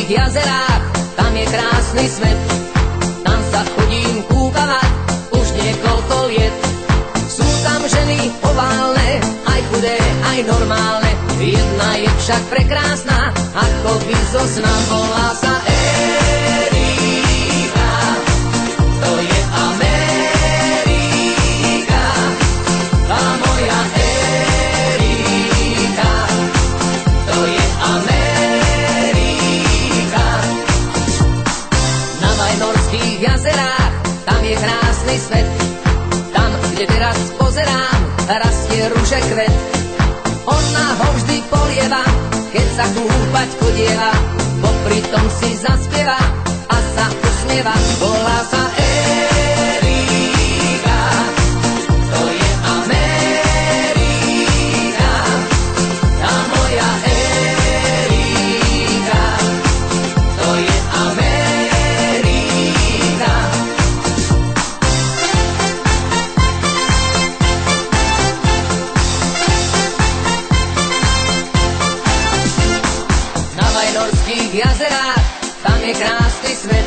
jazerách, tam je krásny svet. Tam sa chodím kúpavať už niekoľko liet. Sú tam ženy oválne, aj chudé, aj normálne. Jedna je však prekrásna, ako by zo sna, volá sa Erika. To je Amerika, tá moja Erika. To je Amerika. Na Vajnorských jazerách, tam je krásny svet. Tam, kde teraz pozerám, rastie ruže kvet. Ona ho vždy polieva, keď sa kúpať chodieva, popri tom si zaspieva a sa usmieva. Volá sa Erika. To je Amerika, tá moja Erika. To je Amerika. Na Vajnorských jazerách, tam je krásny svet.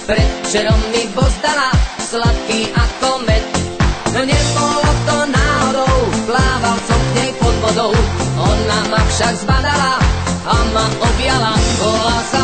Predvčerom mi bozdala, sladký ako med. No nebolo to náhodou, plával som k nej pod vodou. Ona ma však zbadala a ma objala, volá sa